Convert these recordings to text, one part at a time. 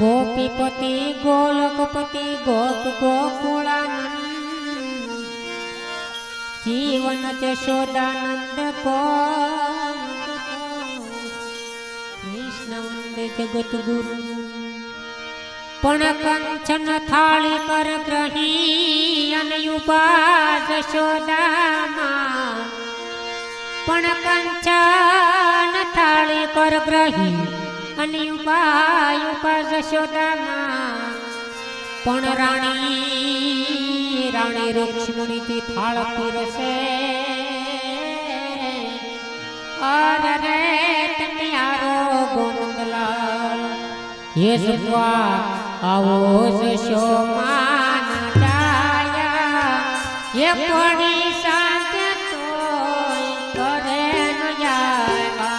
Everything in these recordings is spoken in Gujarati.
गोपीपति गोलकपति गोप गोकुलानंद जीवन यशोदानंद कृष्ण वंदे जगत गुरु पण कंचन थाली पर ग्रही अनुपा यशोदा पण कंचन थाली पर ग्रही अनुपा यशोदा पण राणी राणी रुक्मिणी की थाल पीरसे और रे तनियारो गोंदलाल ये सुवा आवो यशो मान जाया ये पड़ी शांत तो करे न जावा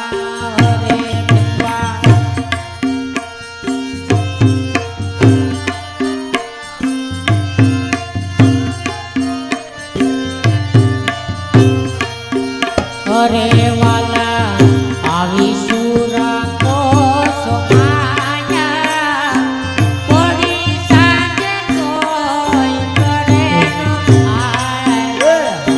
रे सुवा अरे वाला आवी सूरा को सोमाया पड़ी सांगे तो करे न आए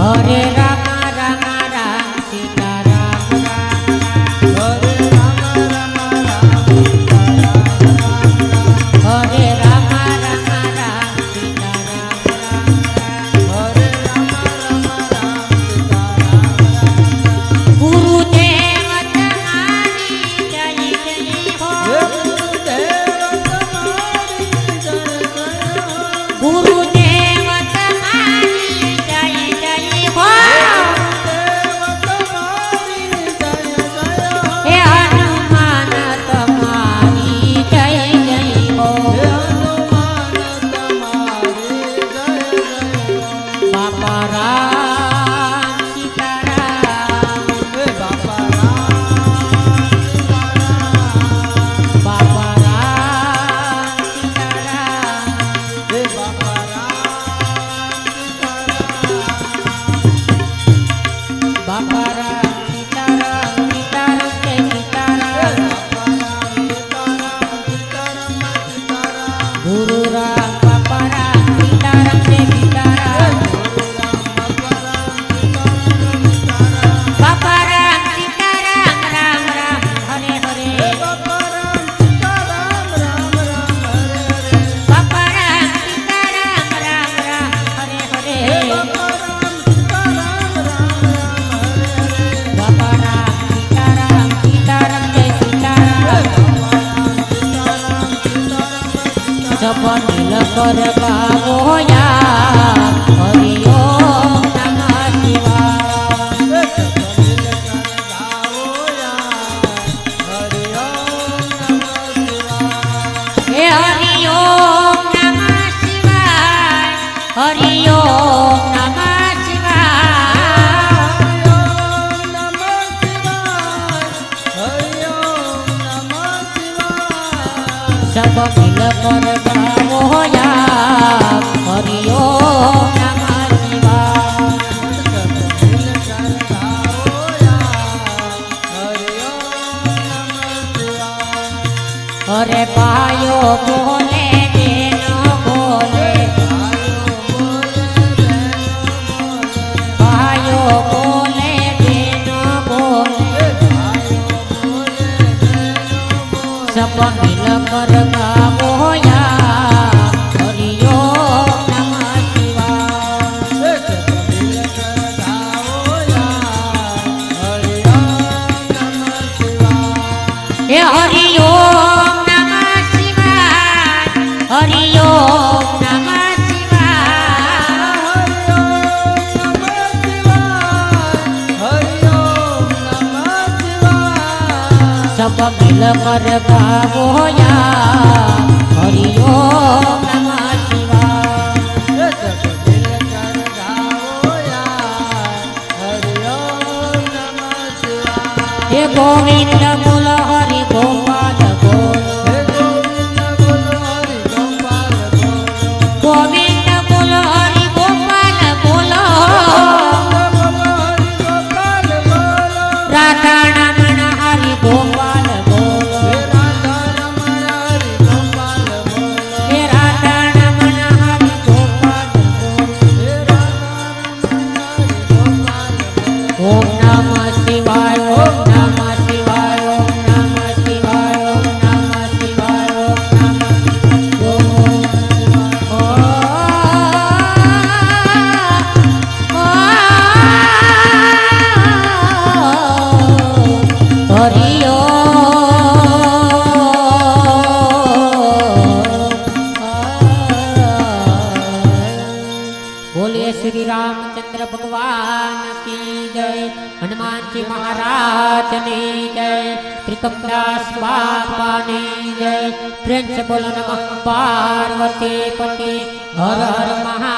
હરે રામ રામ રામ સીતા રામ રામ હરે રામ રામ રામ સીતા રામ રામ હરે રામ રામ રામ સીતા રામ રામ હરે રામ રામ રામ સીતા રામ ગુરુદેવ તમારી જય જય હો ગુરુદેવ તમારી જય જય હો. ગુરુદેવ તમારી જય જય હો દેવ તમારી જય જય હો. હે હનુમાન તમારી જય જય હો હે હનુમાન તમારી જય જય હો. બાપા રામ સીતારામ હે બાપા રામ સીતારામ. બાપા રામ સીતારામ હે બાપા રામ સીતારામ. બાપા રામ સીતારામ સીતારામ જય સીતારામ ગુરુ રામ બાપા રામ સીતારામ જય સીતારામ બાપા રામ સીતારામ રામ રામ હરે હરે બાપા રામ સીતારામ રામ રામ હરે હરે બાપા રામ સીતારામ સીતારામ જય સીતારામ સબ મિલ કર ગાવો યા હરિ ઓમ નમઃ શિવાય હે હરિ ઓમ નમઃ શિવાય હરિ ઓમ નમઃ શિવાય સબ મિલ કર ગાવો યા હરિ ઓમ નમઃ શિવાય અરે પાયો બોલે બેનો બોલે પાયો બોલે બેનો બોલે સબ મિલ કર ગાવો યા હરિ ઓમ નમઃ શિવાય હે હરિ ઓમ નમઃ શિવાય હરિ ઓમ નમઃ શિવાય સબ મિલ કર ગાવો યા હરિ ઓમ નમઃ શિવાય હે ગોવિંદ બોલ હરિ ગોપાલ બોલ ગોવિંદ બોલ હરિ ગોપાલ બોલો રાધા રમણ હરિ ગોપાલ બોલો હે રાધા રમણ હરિ ગોપાલ બોલો ઓમ નમઃ શિવાય ઓમ નમઃ શિવાય ઓમ નમઃ શિવાય ઓમ નમઃ શિવાય ઓમ નમઃ હરિ બોલીએ શ્રી રામચંદ્ર ભગવાન કી જય હનુમાન જી મહારાજ ની જય ત્રિકમદાસ બાપાની જય પ્રેમ से बोलो नमः पार्वती पति हर हर महा